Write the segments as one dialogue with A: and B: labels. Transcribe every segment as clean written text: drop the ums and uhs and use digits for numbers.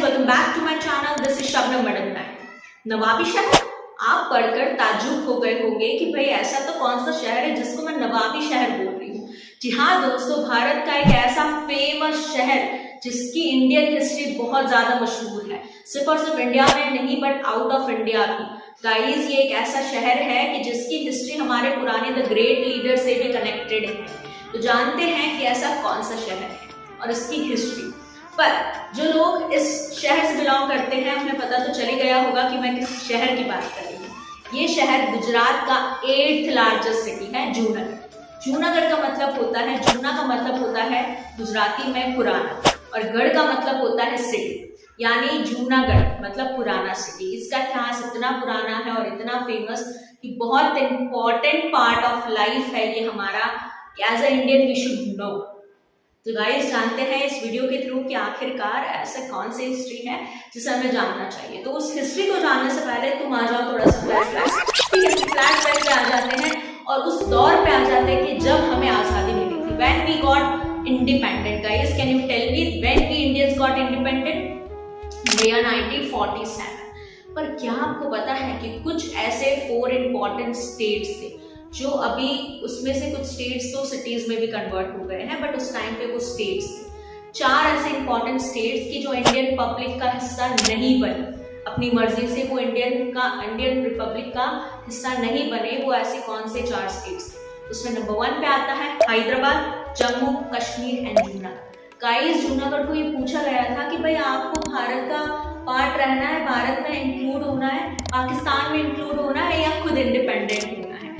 A: welcome back to my channel. This is Shabnam madam. नवाबी शहर, आप पढ़कर ताज्जुब हो गए होंगे कि भाई ऐसा तो कौन सा शहर है जिसको मैं नवाबी शहर बोल रही हूँ। जी हाँ दोस्तों, भारत का एक ऐसा फेमस शहर जिसकी इंडियन हिस्ट्री बहुत ज्यादा मशहूर है, सिर्फ और सिर्फ इंडिया में नहीं बट आउट ऑफ इंडिया भी। गाइस, ये एक ऐसा शहर है कि जिसकी हिस्ट्री हमारे पुराने द ग्रेट लीडर से भी कनेक्टेड है। तो जानते हैं कि ऐसा कौन सा शहर है और इसकी हिस्ट्री। पर जो लोग इस शहर से बिलोंग करते हैं उन्हें पता तो चल ही गया होगा कि मैं किस शहर की बात कर रही हूँ। ये शहर गुजरात का 8th लार्जेस्ट सिटी है, जूनागढ़। जूनागढ़ का मतलब होता है, जूना का मतलब होता है गुजराती में पुराना, और गढ़ का मतलब होता है सिटी, यानी जूनागढ़ मतलब पुराना सिटी। इसका इतिहास इतना पुराना है और इतना फेमस कि बहुत इंपॉर्टेंट पार्ट ऑफ लाइफ है ये हमारा। As a Indian we should know. तो गाइस, जानते हैं इस वीडियो के थ्रू कि आखिरकार ऐसा कौन सी हिस्ट्री है जिसे हमें जानना चाहिए। तो उस हिस्ट्री को जानने से पहले तुम आ जाओ थोड़ा सा फ्लैशबैक पे आ जाते हैं और उस दौर पे आ जाते हैं कि जब हमें आज़ादी मिली थी। When we got independent. Guys, can you tell me when we Indians got independent? Year 1947। पर क्या आपको पता है कि कुछ ऐसे 4 इंपॉर्टेंट स्टेट्स थे जो अभी, उसमें से कुछ स्टेट्स तो सिटीज में भी कन्वर्ट हो गए हैं, बट उस टाइम पे वो स्टेट्स थे 4 ऐसे इंपॉर्टेंट स्टेट्स की जो इंडियन पब्लिक का हिस्सा नहीं बने, अपनी मर्जी से वो इंडियन रिपब्लिक का हिस्सा नहीं बने। वो ऐसे कौन से 4 स्टेट्स थे? उसमें नंबर 1 पे आता है हैदराबाद, जम्मू कश्मीर एंड जूनागढ़। गाइस, जूनागढ़ को ये पूछा गया था कि भाई आपको भारत का पार्ट रहना है, भारत में इंक्लूड होना है, पाकिस्तान में इंक्लूड होना है या खुद इंडिपेंडेंट होना है।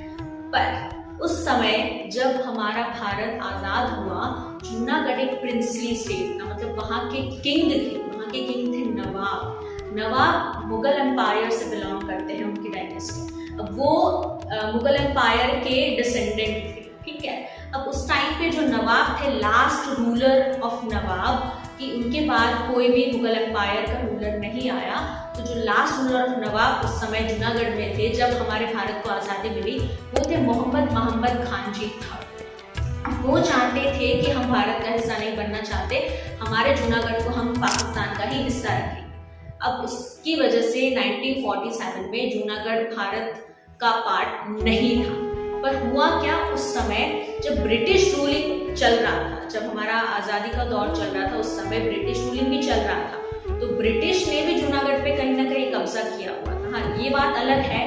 A: पर उस समय जब हमारा भारत आजाद हुआ, जूनागढ़ एक प्रिंसली स्टेट था, मतलब वहाँ के किंग थे नवाब मुगल एम्पायर से बिलोंग करते हैं, उनकी डायनेस्टी। अब वो मुगल एम्पायर के डिसेंडेंट थे, ठीक है। अब उस टाइम पे जो नवाब थे, लास्ट रूलर ऑफ नवाब, कि उनके बाद कोई भी मुगल एम्पायर का रूलर नहीं आया। तो जो लास्ट रूलर ऑफ नवाब उस समय जूनागढ़ में थे जब हमारे भारत को आज़ादी मिली, वो थे मोहम्मद खान जी था। वो चाहते थे कि हम भारत का हिस्सा नहीं बनना चाहते, हमारे जूनागढ़ को हम पाकिस्तान का ही हिस्सा रखेंगे। अब उसकी वजह से 1947 में जूनागढ़ भारत का पार्ट नहीं था। पर हुआ क्या, उस समय जब ब्रिटिश रूलिंग चल रहा था, जब हमारा आज़ादी का दौर चल रहा था, उस समय ब्रिटिश रूलिंग भी चल रहा था, तो ब्रिटिश ने भी जूनागढ़ पे कहीं ना कहीं कब्जा किया हुआ था। हाँ, ये बात अलग है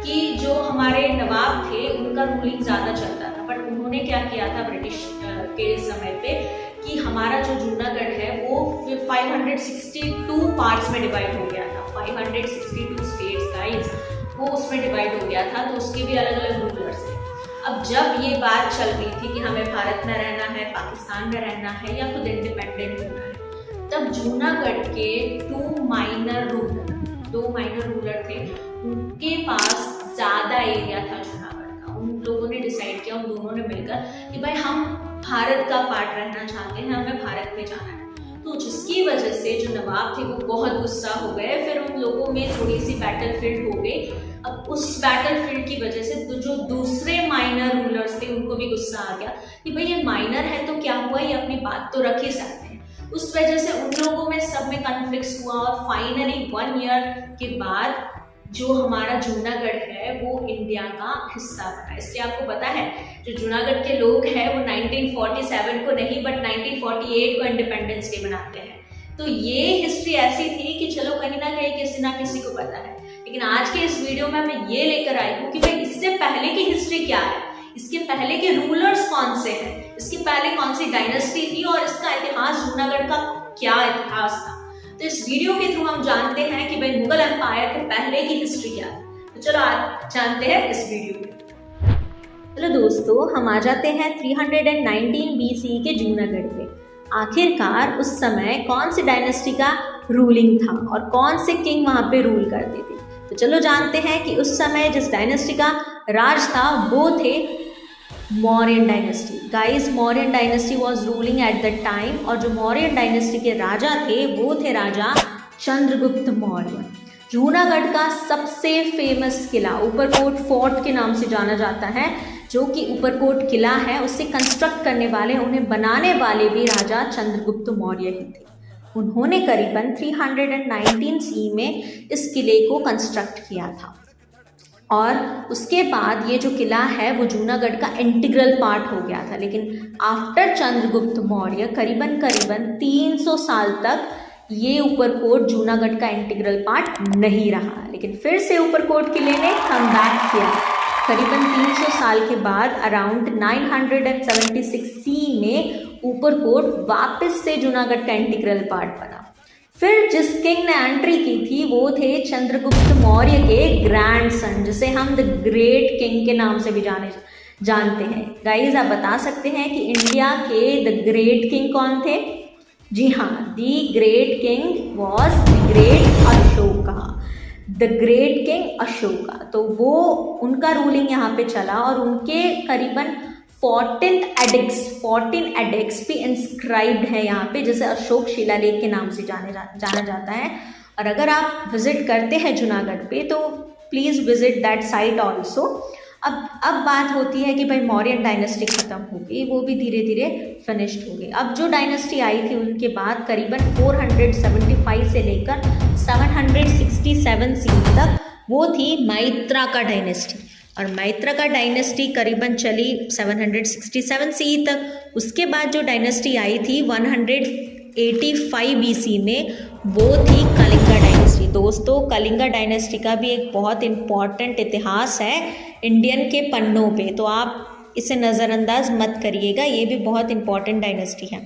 A: कि जो हमारे नवाब थे उनका रूलिंग ज़्यादा चलता था, बट उन्होंने क्या किया था ब्रिटिश के समय पे कि हमारा जो जूनागढ़ है वो 562 पार्ट्स में डिवाइड हो गया था। 562 स्टेट्स गाइस, वो उसमें डिवाइड हो गया था, तो उसके भी अलग अलग रूलर्स थे। अब जब ये बात चल रही थी कि हमें भारत में रहना है, पाकिस्तान में रहना है या खुद इंडिपेंडेंट होना है, तब जूनागढ़ के 2 माइनर रूलर थे, उनके पास ज़्यादा एरिया था जूनागढ़ का। उन लोगों ने डिसाइड किया, उन दोनों ने मिलकर, कि भाई हम भारत का पार्ट रहना चाहते हैं, हमें भारत में जाना है। तो जिसकी वजह से जो नवाब थे वो बहुत गुस्सा हो गए। फिर उन लोगों में थोड़ी सी बैटलफील्ड हो गई। अब उस बैटलफील्ड की वजह से तो जो दूसरे माइनर रूलर्स थे उनको भी गुस्सा आ गया कि भाई ये माइनर है तो क्या हुआ, ये अपनी बात तो रख ही सकते हैं। उस वजह से उन लोगों में सब में कॉन्फ्लिक्ट हुआ और फाइनली 1 ईयर के बाद जो हमारा जूनागढ़ है वो इंडिया का हिस्सा बना। इसलिए आपको पता है जो जूनागढ़ के लोग हैं वो 1947 को नहीं बट 1948 को इंडिपेंडेंस डे मनाते हैं। तो ये हिस्ट्री ऐसी थी कि चलो कहीं ना कहीं किसी ना किसी को पता है। लेकिन आज के इस वीडियो में मैं ये लेकर आई हूँ कि भाई इससे पहले की हिस्ट्री क्या है, इसके पहले के रूलर्स कौन से हैं, इसके पहले कौन सी डायनेस्टी थी और इसका इतिहास जूनागढ़ का क्या इतिहास था। तो इस वीडियो के थ्रू हम जानते हैं कि भाई मुगल एम्पायर के पहले की हिस्ट्री क्या है। तो चलो आज जानते हैं इस वीडियो में। चलो दोस्तों, हम आ जाते हैं 319 BC के जूनागढ़ पे। आखिरकार उस समय कौन सी डायनेस्टी का रूलिंग था और कौन से किंग वहाँ पे रूल करते थे। तो चलो जानते हैं कि उस समय जिस डायनेस्टी का राज था वो थे Mauryan dynasty. Guys, Mauryan dynasty was ruling at the time, और जो मौर्यन डायनेस्टी के राजा थे वो थे राजा चंद्रगुप्त मौर्य। जूनागढ़ का सबसे फेमस किला ऊपरकोट फोर्ट के नाम से जाना जाता है, जो कि ऊपरकोट किला है उसे कंस्ट्रक्ट करने वाले, उन्हें बनाने वाले भी राजा चंद्रगुप्त मौर्य ही थे। उन्होंने करीबन 319 सी में इस किले को कंस्ट्रक्ट किया था। और उसके बाद ये जो किला है वो जूनागढ़ का इंटीग्रल पार्ट हो गया था। लेकिन आफ्टर चंद्रगुप्त मौर्य करीबन 300 साल तक ये ऊपरकोट जूनागढ़ का इंटीग्रल पार्ट नहीं रहा। लेकिन फिर से ऊपरकोट किले ने कम बैक किया। करीबन 300 साल के बाद अराउंड 976 सी में ऊपरकोट वापस से जूनागढ़ का इंटीग्रल पार्ट बना। फिर जिस किंग ने एंट्री की थी वो थे चंद्रगुप्त मौर्य के ग्रैंडसन, जिसे हम द ग्रेट किंग के नाम से भी जानते हैं। गाइज, आप बता सकते हैं कि इंडिया के द ग्रेट किंग कौन थे? जी हाँ, the great king was the great Ashoka. The great king Ashoka, तो वो उनका रूलिंग यहाँ पे चला और उनके करीबन 14 एडिक्ट्स भी इंस्क्राइब्ड है यहाँ पे, जिसे अशोक शिलालेख के नाम से जाना जाता है। और अगर आप विजिट करते हैं जूनागढ़ पे तो please visit that site also. अब बात होती है कि भाई मौर्यन डायनेस्टी ख़त्म हो गई, वो भी धीरे धीरे फिनिश्ड हो गई। अब जो डायनेस्टी आई थी उनके बाद करीबन 475 से लेकर 767 सी तक वो थी मैत्रा डायनेस्टी। और मैत्रा का डायनेस्टी करीबन चली 767 सी तक। उसके बाद जो डायनेस्टी आई थी 185 बीसी में वो थी कलिंगा डायनेस्टी। दोस्तों, कलिंगा डायनेस्टी का भी एक बहुत इम्पॉर्टेंट इतिहास है इंडियन के पन्नों पे, तो आप इसे नज़रअंदाज मत करिएगा, ये भी बहुत इंपॉर्टेंट डायनेस्टी है।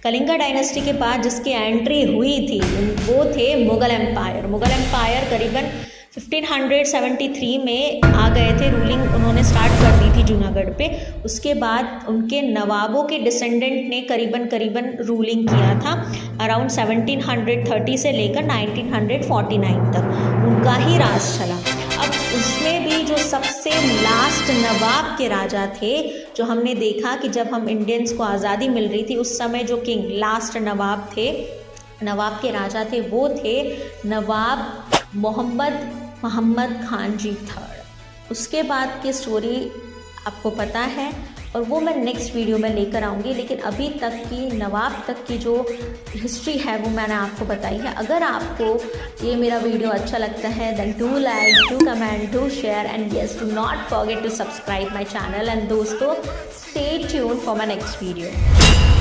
A: कलिंगा डायनेस्टी के बाद जिसकी एंट्री हुई थी वो थे मुग़ल एम्पायर। मुग़ल एम्पायर करीबन 1573 में आ गए थे, रूलिंग उन्होंने स्टार्ट कर दी थी जूनागढ़ पे। उसके बाद उनके नवाबों के डिसेंडेंट ने करीबन रूलिंग किया था अराउंड 1730 से लेकर 1949 तक उनका ही राज चला। अब उसमें भी जो सबसे लास्ट नवाब के राजा थे, जो हमने देखा कि जब हम इंडियंस को आज़ादी मिल रही थी उस समय जो किंग लास्ट नवाब थे, नवाब के राजा थे, वो थे नवाब मोहम्मद खान जी थर्ड। उसके बाद की स्टोरी आपको पता है और वो मैं नेक्स्ट वीडियो में लेकर आऊँगी। लेकिन अभी तक की नवाब तक की जो हिस्ट्री है वो मैंने आपको बताई है। अगर आपको ये मेरा वीडियो अच्छा लगता है then do like, do comment, do share and yes, do not forget to subscribe my channel. And दोस्तों, stay tuned for my next video.